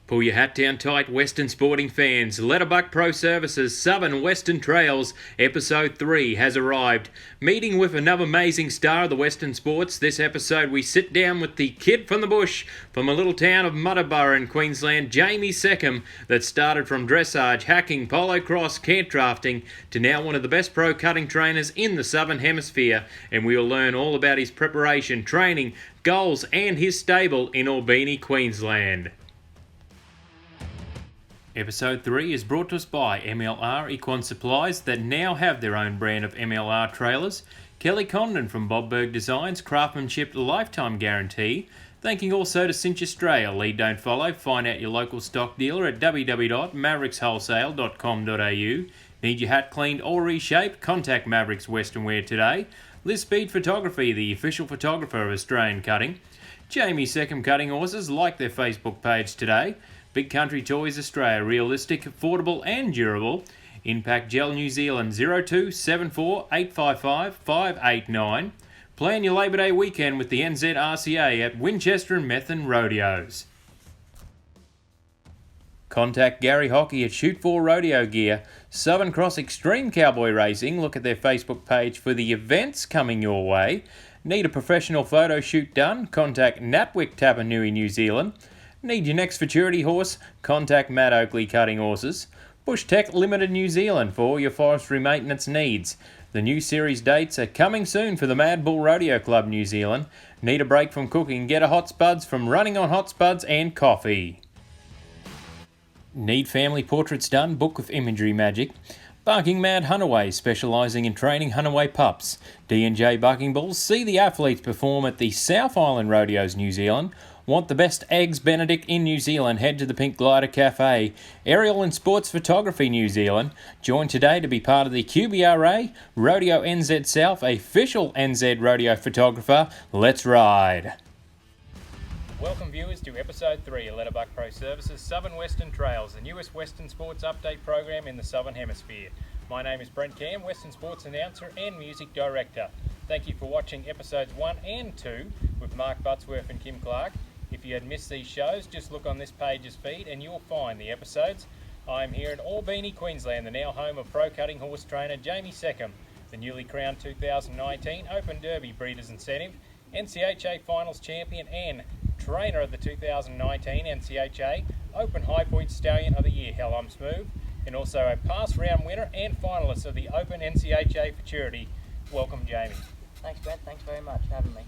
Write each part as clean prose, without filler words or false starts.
Pull your hat down tight, Western sporting fans. Letterbuck Pro Services Southern Western Trails Episode 3 has arrived. Meeting with another amazing star of the Western sports, this episode we sit down with the kid from the bush from a little town of Muddaborough in Queensland, Jamie Seccombe, that started from dressage, hacking, polo cross, cant drafting to now one of the best pro cutting trainers in the Southern Hemisphere. And we will learn all about his preparation, training, goals and his stable in Albany, Queensland. Episode 3 is brought to us by MLR Equine Supplies that now have their own brand of MLR trailers, Kelly Condon from Bobberg Designs, craftsmanship lifetime guarantee. Thanking also to Cinch Australia, lead don't follow, find out your local stock dealer at www.maverickswholesale.com.au. Need your hat cleaned or reshaped? Contact Mavericks Western Wear today. Liz Speed Photography, the official photographer of Australian Cutting. Jamie Seccombe Cutting Horses, like their Facebook page today. Big Country Toys Australia, realistic, affordable and durable. Impact Gel New Zealand 0274 855 589. Plan your Labor Day weekend with the NZRCA at Winchester and Methven Rodeos. Contact Gary Hockey at Shoot 4 Rodeo Gear. Southern Cross Extreme Cowboy Racing, look at their Facebook page for the events coming your way. Need a professional photo shoot done? Contact Natwick Tapanui, New Zealand. Need your next futurity horse? Contact Matt Oakley Cutting Horses. Bush Tech Limited New Zealand for all your forestry maintenance needs. The new series dates are coming soon for the Mad Bull Rodeo Club New Zealand. Need a break from cooking? Get a Hot Spuds from running on Hot Spuds and coffee. Need family portraits done? Book with Imagery Magic. Barking Mad Huntaway, specialising in training Huntaway pups. D&J Barking Bulls, see the athletes perform at the South Island Rodeos New Zealand. Want the best eggs Benedict in New Zealand? Head to the Pink Glider Cafe. Aerial and Sports Photography New Zealand. Join today to be part of the QBRA. Rodeo NZ South, official NZ rodeo photographer. Let's ride. Welcome viewers to Episode 3 of Letterbuck Pro Services Southern Western Trails, the newest Western sports update program in the Southern Hemisphere. My name is Brent Cam, Western sports announcer and music director. Thank you for watching Episodes 1 and 2 with Mark Buttsworth and Kim Clark. If you had missed these shows, just look on this page's feed and you'll find the episodes. I'm here in Albany, Queensland, the now home of pro cutting horse trainer Jamie Seccombe, the newly crowned 2019 Open Derby Breeders' Incentive, NCHA Finals champion and trainer of the 2019 NCHA Open High Point Stallion of the Year, Hell I'm Smooth, and also a past round winner and finalist of the Open NCHA Futurity. Welcome, Jamie. Thanks, Brent. Thanks very much for having me.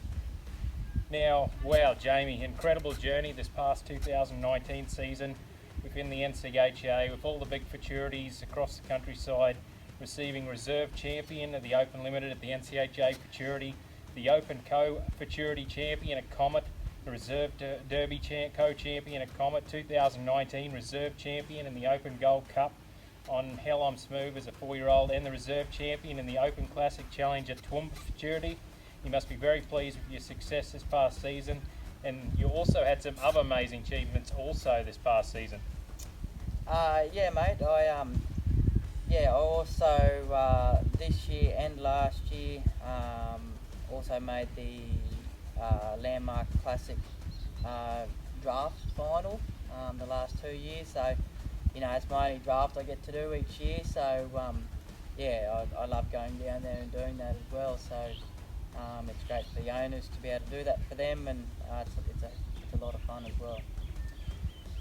Now, wow, Jamie, incredible journey this past 2019 season within the NCHA with all the big futurities across the countryside, receiving reserve champion of the Open Limited at the NCHA Futurity, the Open Co-Futurity champion at Comet, the Reserve Derby Co-champion at Comet, 2019 Reserve champion in the Open Gold Cup on Hell I'm Smooth as a 4-year-old, and the Reserve champion in the Open Classic Challenge at Toowoomba Futurity. You must be very pleased with your success this past season, and you also had some other amazing achievements also this past season. Yeah, mate. I also this year and last year also made the Landmark Classic draft final the last 2 years. So, you know, it's my only draft I get to do each year. So, I love going down there and doing that as well. So. It's great for the owners to be able to do that for them, and it's a lot of fun as well.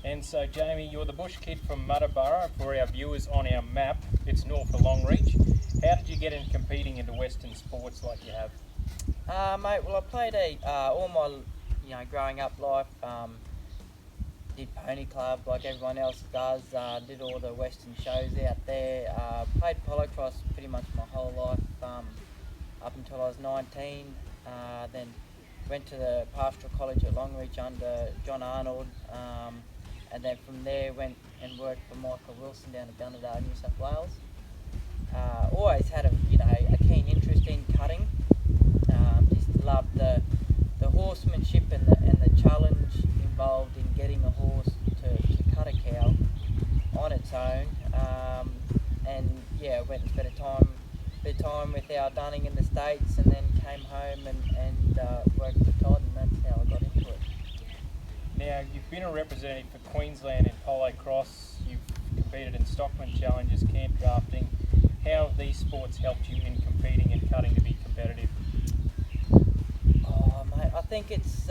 And so, Jamie, you're the bush kid from Muddaborough. For our viewers on our map, it's north of Longreach. How did you get in competing into Western sports like you have? Mate, well, I played all my growing up life. Did pony club like everyone else does. Did all the Western shows out there. Played polo cross pretty much my whole life. Up until I was 19, then went to the Pastoral College at Longreach under John Arnold, and then from there went and worked for Michael Wilson down at Gunnedah, New South Wales. Always had a keen interest in cutting. Just loved the horsemanship and the challenge involved in getting a horse to cut a cow on its own, and went and spent a bit of time with our Dunning in the States, and then came home and worked for Todd, and that's how I got into it. Now, Now, you've been a representative for Queensland in polo cross, you've competed in Stockman challenges, camp drafting. How have these sports helped you in competing and cutting to be competitive? Oh, mate, I think it's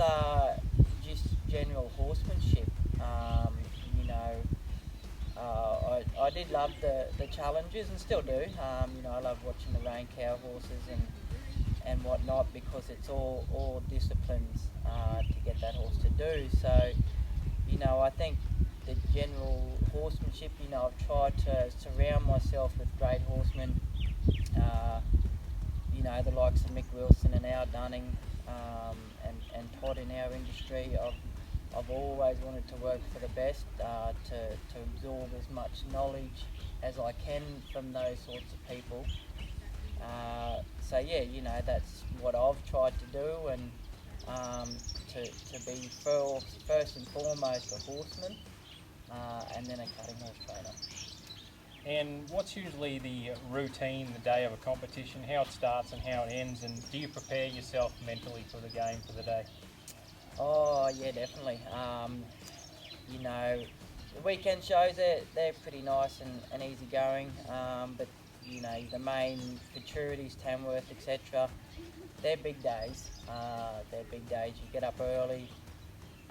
just general horsemanship. You know, I did love the challenges and still do. You know, I love watching the rain cow horses and whatnot because it's all disciplines to get that horse to do. So, you know, I think the general horsemanship, you know, I've tried to surround myself with great horsemen, you know, the likes of Mick Wilson and Al Dunning, and Todd in our industry. I've always wanted to work for the best, to absorb as much knowledge as I can from those sorts of people. So yeah, you know, that's what I've tried to do, and to be first and foremost a horseman, and then a cutting horse trainer. And what's usually the routine the day of a competition, how it starts and how it ends, and do you prepare yourself mentally for the game for the day? Oh yeah, definitely. You know, the weekend shows they're pretty nice and easy going, but you know the main futurities, Tamworth, etc. They're big days. They're big days. You get up early,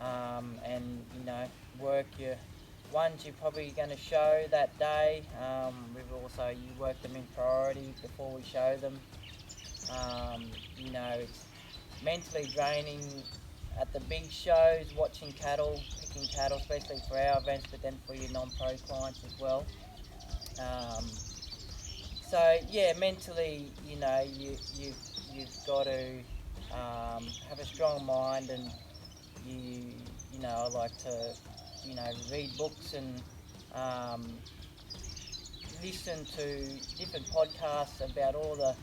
and you know work your ones you're probably going to show that day. We've also you work them in priority before we show them. You know it's mentally draining at the big shows, watching cattle, picking cattle, especially for our events, but then for your non-pro clients as well. Um, so yeah, mentally, you know, you've got to have a strong mind, and you know, I like to, you know, read books and um, listen to different podcasts about all the,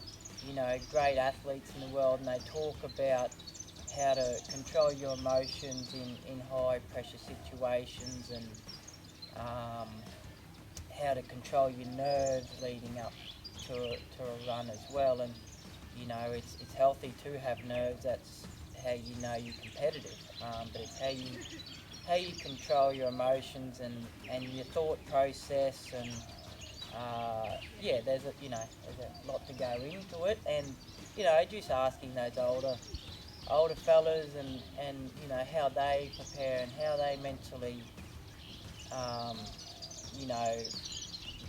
you know, great athletes in the world, and they talk about how to control your emotions in high pressure situations, and um, how to control your nerves leading up to a run as well. And you know, it's healthy to have nerves. That's how you know you're competitive. But it's how you control your emotions and your thought process, and yeah, there's a, you know, there's a lot to go into it. And you know, just asking those older fellas and you know how they prepare and how they mentally um, you know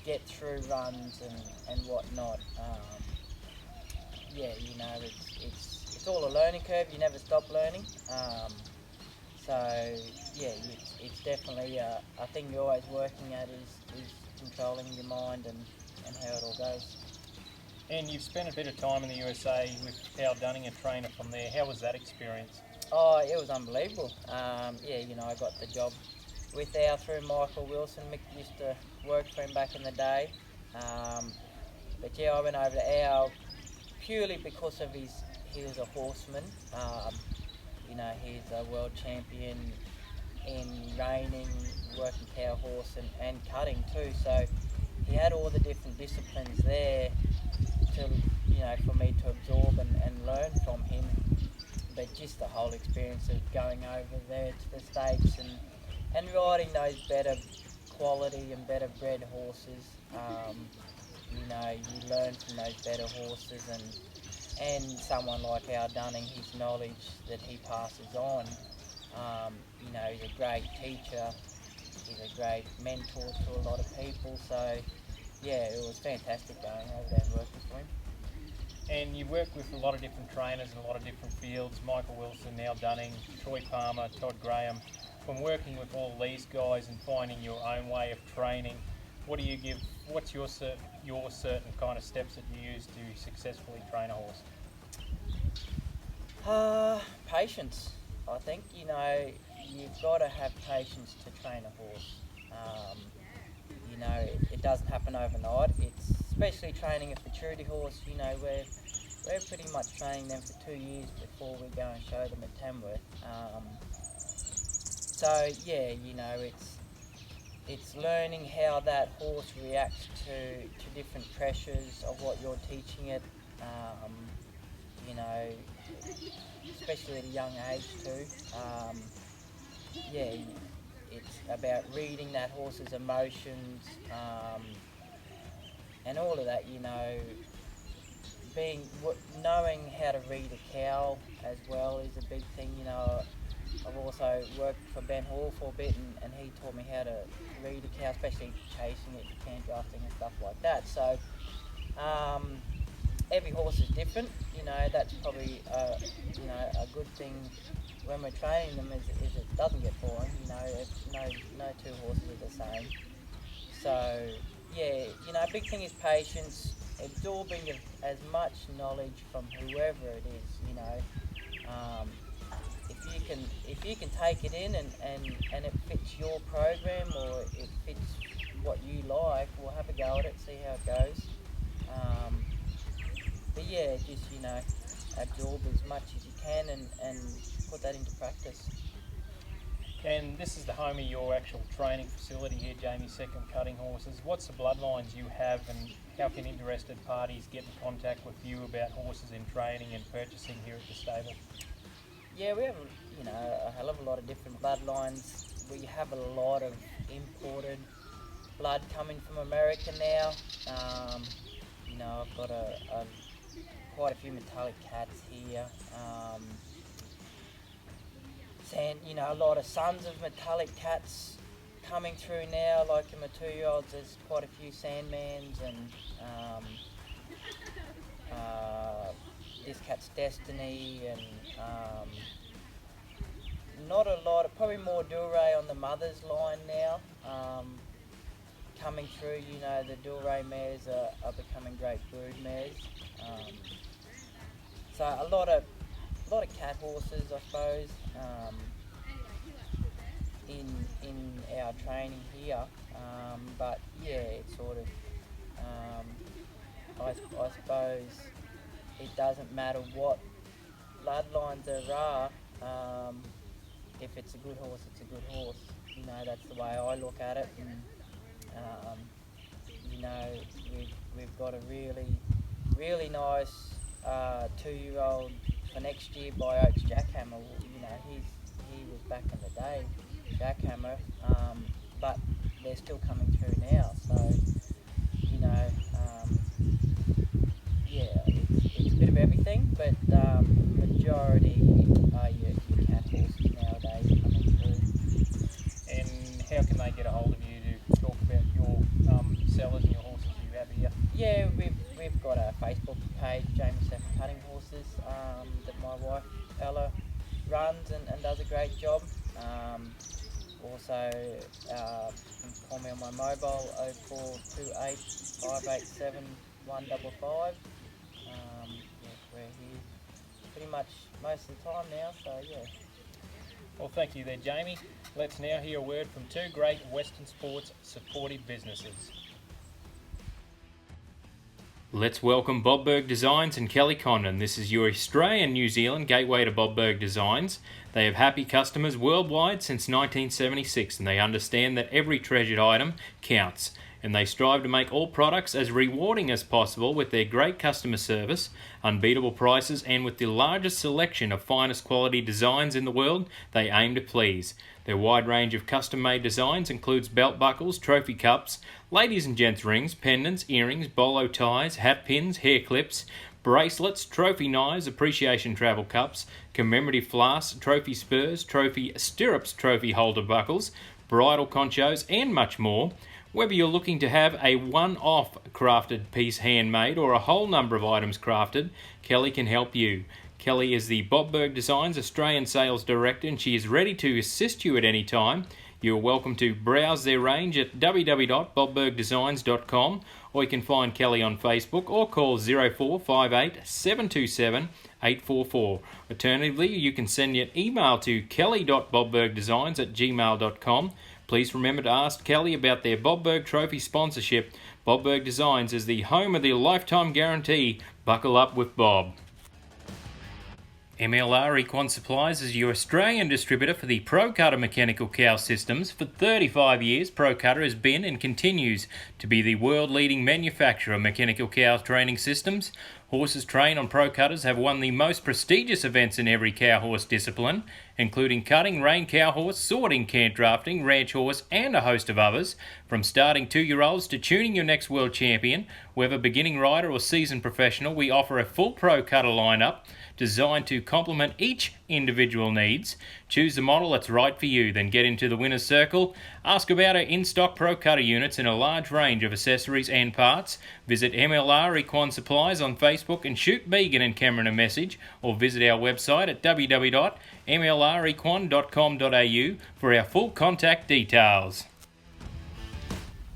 get through runs and whatnot. Yeah, you know it's all a learning curve. You never stop learning. So yeah, it's definitely a thing you're always working at is controlling your mind and how it all goes. And you've spent a bit of time in the USA with Al Dunning, a trainer from there. How was that experience? Oh, it was unbelievable. Yeah, you know, I got the job with Al through Michael Wilson. Mick used to work for him back in the day. Um, but yeah, I went over to Al purely because of he was a horseman. You know, he's a world champion in reining, working cow horse and cutting too. So he had all the different disciplines there to, you know, for me to absorb and learn from him. But just the whole experience of going over there to the States and riding those better quality and better bred horses. You know, you learn from those better horses, and someone like Al Dunning, his knowledge that he passes on. You know, he's a great teacher. He's a great mentor to a lot of people. So yeah, it was fantastic going over there and working for him. And you work with a lot of different trainers in a lot of different fields, Michael Wilson, Al Dunning, Troy Palmer, Todd Graham. From working with all these guys and finding your own way of training, what do you give, what's your certain kind of steps that you use to successfully train a horse? Patience. I think, you know, you've got to have patience to train a horse. Um, you know, it doesn't happen overnight. It's especially training a futurity horse. You know, we're pretty much training them for 2 years before we go and show them at Tamworth. So yeah, you know, it's learning how that horse reacts to different pressures of what you're teaching it. Um, you know, especially at a young age too. yeah, it's about reading that horse's emotions, and all of that. Knowing how to read a cow as well is a big thing. I've also worked for Ben Hall for a bit, and he taught me how to read a cow, especially chasing it, can drafting and stuff like that. So every horse is different. That's probably a good thing when we're training them is it doesn't get boring. No two horses are the same. So yeah, a big thing is patience, absorbing as much knowledge from whoever it is. If you can take it in and it fits your program or it fits what you like, we'll have a go at it, see how it goes. But yeah, just absorb as much as you can and put that into practice. And this is the home of your actual training facility here, Jamie, Seccombe Cutting Horses. What's the bloodlines you have, and how can interested parties get in contact with you about horses in training and purchasing here at the stable? Yeah, we have a hell of a lot of different bloodlines. We have a lot of imported blood coming from America now. I've got quite a few metallic cats here. A lot of sons of metallic cats coming through now, like in my 2-year-olds. There's quite a few Sandmans and this cat's Destiny, and not a lot, probably more Duray on the mother's line now. Coming through, the Duray mares are becoming great brood mares. So a lot of cat horses, I suppose, in our training here. But yeah, it's sort of, I suppose it doesn't matter what bloodlines there are. If it's a good horse, it's a good horse. That's the way I look at it. And we've got a really nice 2-year-old for next year by Oaks Jackhammer. He was back in the day, Jackhammer, but they're still coming through now. So yeah, it's a bit of everything, but majority are your cat horses nowadays coming through. And how can they get a hold of you to talk about your sellers and your horses you have here? Yeah, we've got a Facebook page, Jamie Seccombe Cutting Horses, that my wife Ella runs and does a great job. Also, you can call me on my mobile 0428 587 155. We're here pretty much most of the time now, so yeah. Well, thank you there, Jamie. Let's now hear a word from two great Western sports supportive businesses. Let's welcome Bob Berg Designs and Kelly Condon. This is your Australian New Zealand gateway to Bob Berg Designs. They have happy customers worldwide since 1976, and they understand that every treasured item counts. And they strive to make all products as rewarding as possible with their great customer service, unbeatable prices, and with the largest selection of finest quality designs in the world. They aim to please. Their wide range of custom-made designs includes belt buckles, trophy cups, ladies and gents rings, pendants, earrings, bolo ties, hat pins, hair clips, bracelets, trophy knives, appreciation travel cups, commemorative flasks, trophy spurs, trophy stirrups, trophy holder buckles, bridal conchos, and much more. Whether you're looking to have a one-off crafted piece handmade or a whole number of items crafted, Kelly can help you. Kelly is the Bob Berg Designs Australian Sales Director, and she is ready to assist you at any time. You're welcome to browse their range at www.bobbergdesigns.com, or you can find Kelly on Facebook or call 0458 727 844. Alternatively, you can send an email to kelly.bobbergdesigns@gmail.com. Please remember to ask Kelly about their Bob Berg Trophy sponsorship. Bob Berg Designs is the home of the lifetime guarantee. Buckle up with Bob. MLR Equine Supplies is your Australian distributor for the Pro Cutter mechanical cow systems. For 35 years, Pro Cutter has been and continues to be the world-leading manufacturer of mechanical cow training systems. Horses trained on Pro Cutters have won the most prestigious events in every cow horse discipline, including cutting, rein cow horse, sorting, cant drafting, ranch horse, and a host of others. From starting 2-year-olds to tuning your next world champion, whether beginning rider or seasoned professional, we offer a full Pro Cutter lineup designed to complement each individual needs. Choose the model that's right for you, then get into the winner's circle. Ask about our in-stock Pro Cutter units and a large range of accessories and parts. Visit MLR Equine Supplies on Facebook and shoot Megan and Cameron a message, or visit our website at www.mlrequine.com.au for our full contact details.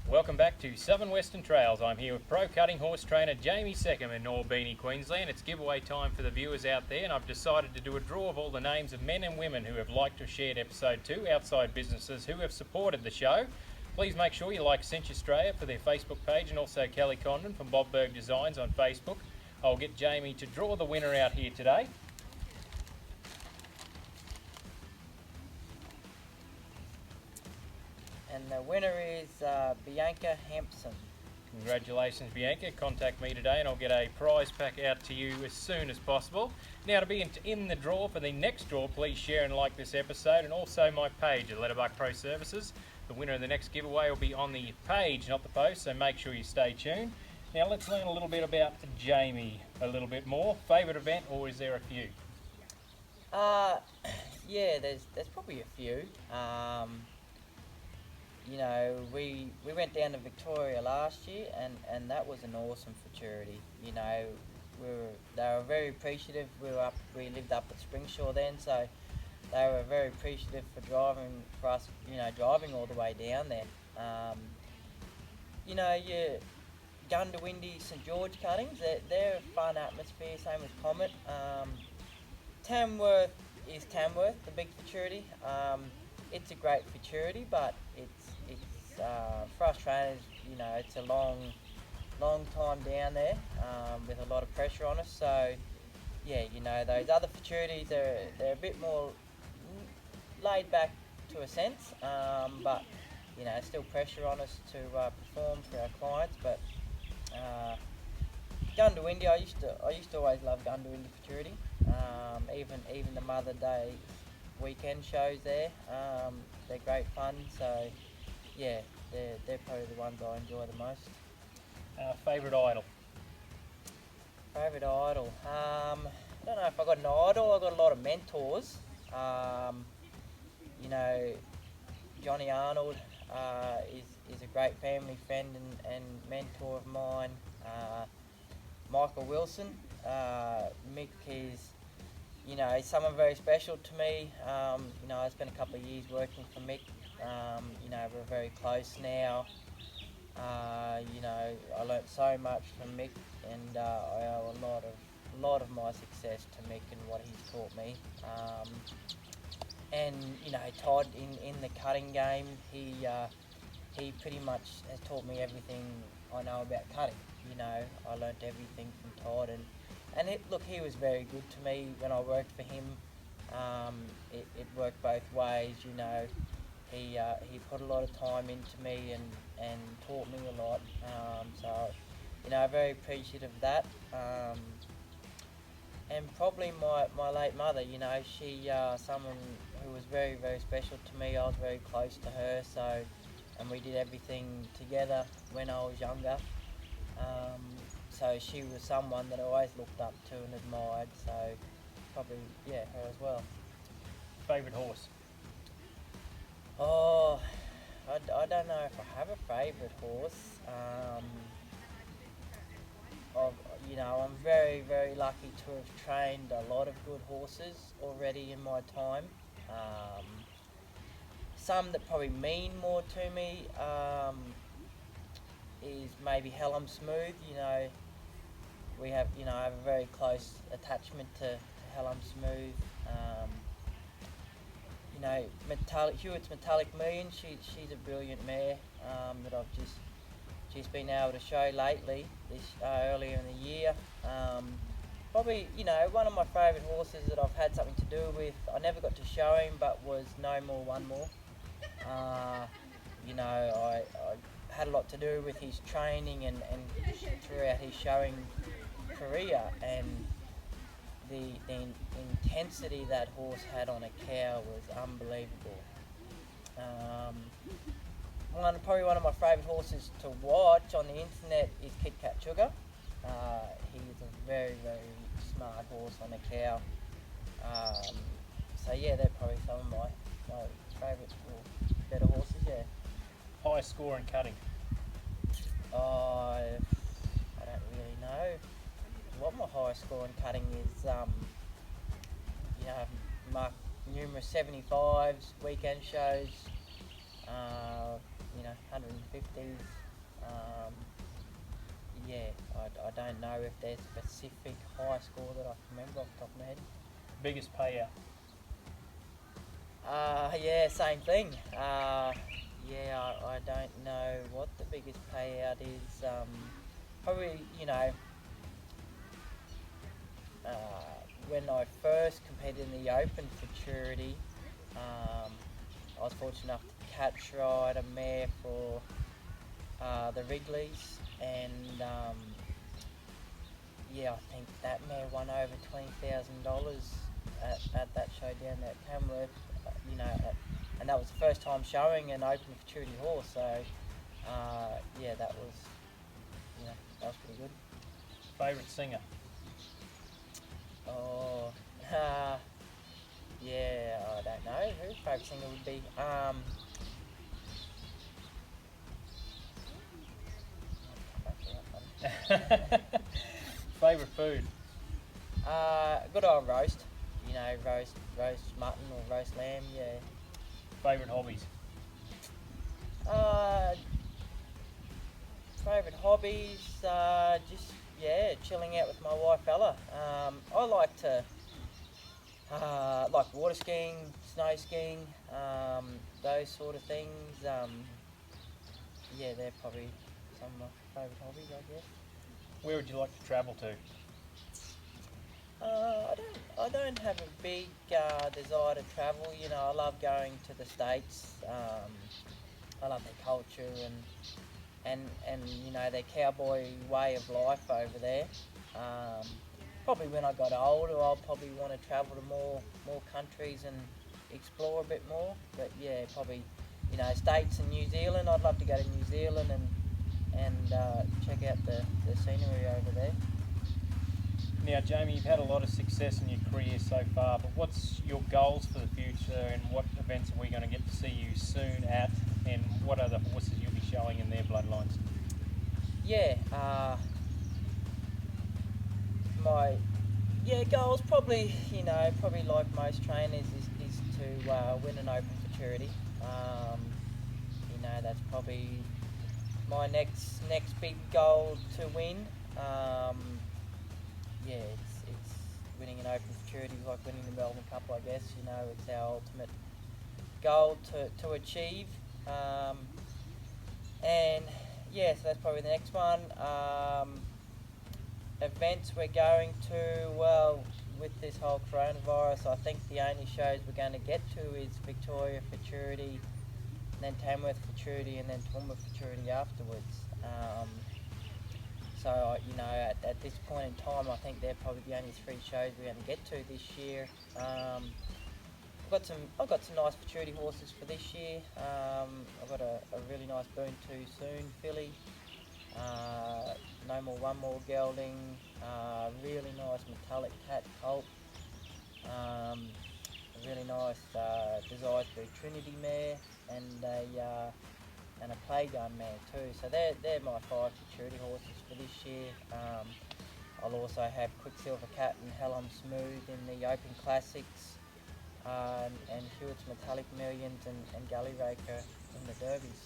Welcome back to Southern Western Trails. I'm here with pro cutting horse trainer Jamie Seccombe in Albany, Queensland. It's giveaway time for the viewers out there, and I've decided to do a draw of all the names of men and women who have liked or shared episode 2, outside businesses who have supported the show. Please make sure you like Cinch Australia for their Facebook page, and also Kelly Condon from Bob Berg Designs on Facebook. I'll get Jamie to draw the winner out here today. And the winner is Bianca Hampson. Congratulations, Bianca. Contact me today and I'll get a prize pack out to you as soon as possible. Now, to be in the draw for the next draw, please share and like this episode, and also my page at Letterbuck Pro Services. The winner of the next giveaway will be on the page, not the post, so make sure you stay tuned. Now, let's learn a little bit about Jamie a little bit more. Favourite event, or is there a few? Yeah, there's probably a few. You know, we went down to Victoria last year, and that was an awesome futurity. You know, they were very appreciative. We lived up at Springshore then, so they were very appreciative for us, you know, driving all the way down there. You know, your Gundawindi St George cuttings, they're a fun atmosphere, same with Comet. Tamworth is Tamworth, the big futurity. It's a great futurity, but it's for us trainers, you know, it's a long time down there with a lot of pressure on us. So yeah, you know, those other futurities, they're a bit more laid back to a sense, but you know, still pressure on us to perform for our clients. But Gundawindi, I used to always love Gundawindi futurity. Even the Mother Day weekend shows there, they're great fun. So yeah, they're probably the ones I enjoy the most. Favourite idol? Favourite idol? I don't know if I got an idol. I got a lot of mentors. You know, Johnny Arnold is a great family friend and mentor of mine. Michael Wilson, Mick is, you know, someone very special to me. You know, I spent a couple of years working for Mick. You know, we're very close now. You know, I learnt so much from Mick, and I owe a lot of my success to Mick and what he's taught me. And you know, Todd in the cutting game, he pretty much has taught me everything I know about cutting. You know, I learnt everything from Todd, and look, he was very good to me when I worked for him. It worked both ways. You know, he put a lot of time into me and taught me a lot. So, you know, I'm very appreciative of that. And probably my late mother, you know, she someone who was very, very special to me. I was very close to her, so, and we did everything together when I was younger. So she was someone that I always looked up to and admired, so probably, yeah, her as well. Favourite horse? Oh, I don't know if I have a favourite horse. You know, I'm very, very lucky to have trained a lot of good horses already in my time. Some that probably mean more to me is maybe Hellum Smooth. You know, I have a very close attachment to Hellum Smooth. You know, Hewitt's Metallic Million, she's a brilliant mare that I've just been able to show lately, earlier in the year. Probably, one of my favourite horses that I've had something to do with. I never got to show him, but was No More, One More. I had a lot to do with his training and throughout his showing career, and the intensity that horse had on a cow was unbelievable. Probably one of my favourite horses to watch on the internet is Kit Kat Sugar. He is a very, very smart horse on a cow. So yeah, they're probably some of my favourite or better horses, yeah. Highest score in cutting? I don't really know what my highest score in cutting is. I've marked numerous 75s, weekend shows, 150s. I don't know if there's a specific high score that I can remember off the top of my head. Biggest payout? Same thing. I don't know what the biggest payout is. Probably, when I first competed in the Open Futurity, I was fortunate enough to catch ride a mare for the Wrigleys, and I think that mare won over $20,000 at that show down there at Tamworth. And that was the first time showing an Open Futurity horse. So that was pretty good. Favourite singer? Oh, I don't know who favourite singer would be. Favourite food? Good old roast. Roast mutton or roast lamb. Yeah. Favourite hobbies? Favourite hobbies? Chilling out with my wife Ella. I like to like water skiing, snow skiing, those sort of things. They're probably some of my favourite hobbies, I guess. Where would you like to travel to? I don't have a big desire to travel. I love going to the States. I love their culture and their cowboy way of life over there. Probably when I got older, I'll probably want to travel to more countries and explore a bit more. But yeah, probably States and New Zealand. I'd love to go to New Zealand and check out the scenery over there. Now, Jamie, you've had a lot of success in your career so far, but what's your goals for the future, and what events are we going to get to see you soon at, and what other horses you'll be showing in their bloodlines? My goals probably like most trainers is to win an Open Futurity. That's probably my next big goal to win. It's winning an Open Futurity is like winning the Melbourne Cup, I guess. It's our ultimate goal to achieve. So that's probably the next one. Events we're going to, well, with this whole coronavirus, I think the only shows we're going to get to is Victoria Futurity, then Tamworth Futurity, and then Toowoomba Futurity afterwards. At this point in time, I think they're probably the only three shows we're going to get to this year. I've got some nice Futurity horses for this year. I've got a really nice Boon Too Soon filly, No More, One More gelding, really nice Metallic Cat colt, a really nice Desires for Trinity mare, and a Playgun mare too. So they're my 5 Futurity horses for this year. I'll also have Quicksilver Cat and Hell I'm Smooth in the Open Classics, and Hewitt's Metallic Millions and Gully Raker in the Derbies.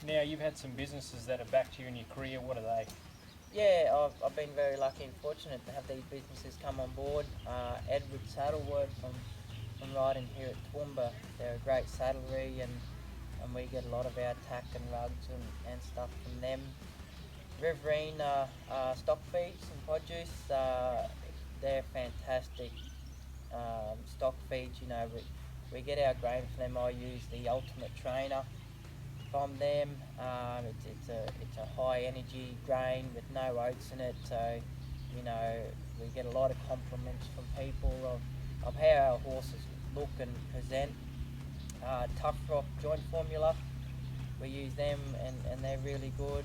Now, you've had some businesses that have backed you in your career. What are they? Yeah, I've been very lucky and fortunate to have these businesses come on board. Edward Saddlework from riding here at Toowoomba. They're a great saddlery, and we get a lot of our tack and rugs and stuff from them. Riverina stock feeds and produce. They're fantastic stock feeds. You know, we get our grain from them. I use the Ultimate Trainer from them. It's a high energy grain with no oats in it, so you know we get a lot of compliments from people of how our horses look and present. Tough Rock joint formula, we use them and they're really good.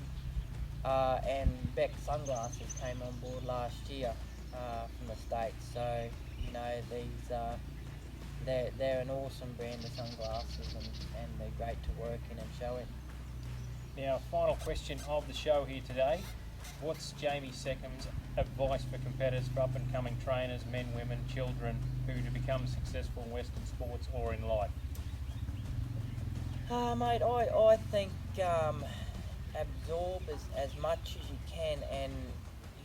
And Beck sunglasses came on board last year from the States, so you know these they're an awesome brand of sunglasses and they're great to work in and show in. Now, final question of the show here today. What's Jamie Seccombe's advice for competitors, for up-and-coming trainers, men, women, children, who to become successful in Western sports or in life? Mate, I think absorb as much as you can, and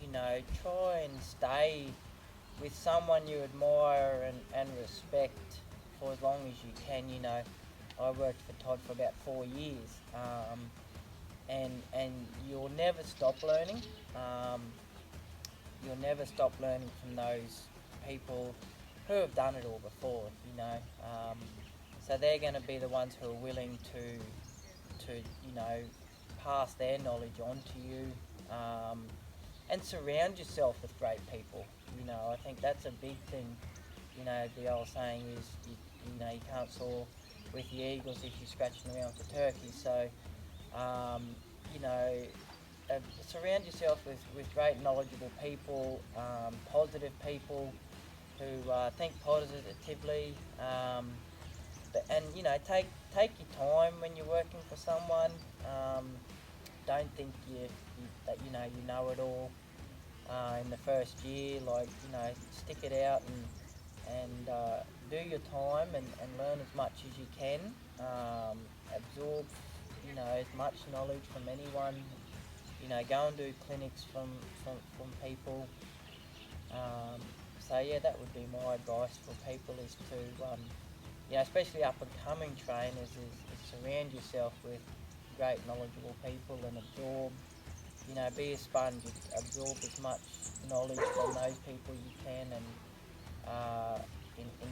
you know, try and stay with someone you admire and respect for as long as you can. You know, I worked for Todd for about 4 years, and you'll never stop learning. You'll never stop learning from those people who have done it all before. You know, so they're going to be the ones who are willing to you know, pass their knowledge on to you, and surround yourself with great people. You know, I think that's a big thing. You know, the old saying is, you know, you can't soar with the eagles if you're scratching around for turkeys. So, you know, surround yourself with great knowledgeable people, positive people who think positively, and you know, take your time when you're working for someone. Don't think that you know it all in the first year. Like, you know, stick it out and do your time and learn as much as you can. Absorb, you know, as much knowledge from anyone. You know, go and do clinics from people. So yeah, that would be my advice for people, is to you know, especially up and coming trainers, is surround yourself with great knowledgeable people and absorb, you know, be a sponge, absorb as much knowledge from those people you can, and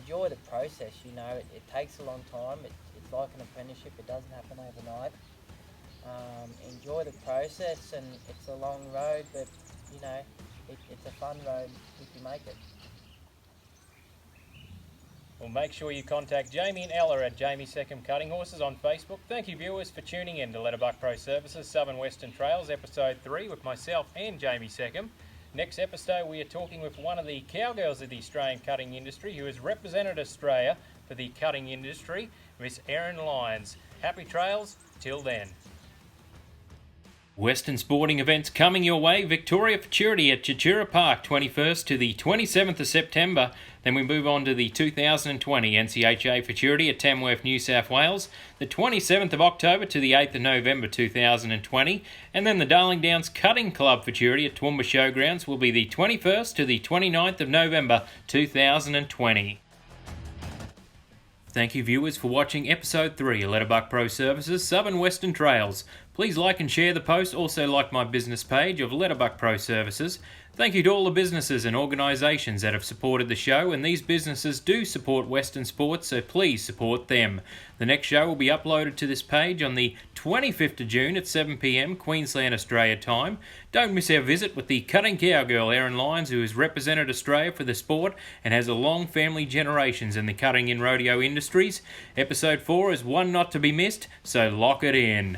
enjoy the process. You know, it takes a long time. It's like an apprenticeship. It doesn't happen overnight. Enjoy the process, and it's a long road, but you know, it's a fun road if you make it. Well, make sure you contact Jamie and Ella at Jamie Seccombe Cutting Horses on Facebook. Thank you, viewers, for tuning in to Letterbuck Pro Services Southern Western Trails, Episode 3, with myself and Jamie Seccombe. Next episode, we are talking with one of the cowgirls of the Australian cutting industry, who has represented Australia for the cutting industry, Miss Erin Lyons. Happy trails, till then. Western sporting events coming your way. Victoria Futurity at Chachura Park, 21st to the 27th of September. Then we move on to the 2020 NCHA Futurity at Tamworth, New South Wales, the 27th of October to the 8th of November 2020. And then the Darling Downs Cutting Club Futurity at Toowoomba Showgrounds will be the 21st to the 29th of November 2020. Thank you, viewers, for watching Episode 3 of Letterbuck Pro Services Southern Western Trails. Please like and share the post. Also like my business page of Letterbuck Pro Services. Thank you to all the businesses and organisations that have supported the show, and these businesses do support Western sports, so please support them. The next show will be uploaded to this page on the 25th of June at 7 p.m. Queensland, Australia time. Don't miss our visit with the cutting cowgirl Erin Lyons, who has represented Australia for the sport and has a long family generations in the cutting and rodeo industries. Episode 4 is one not to be missed, so lock it in.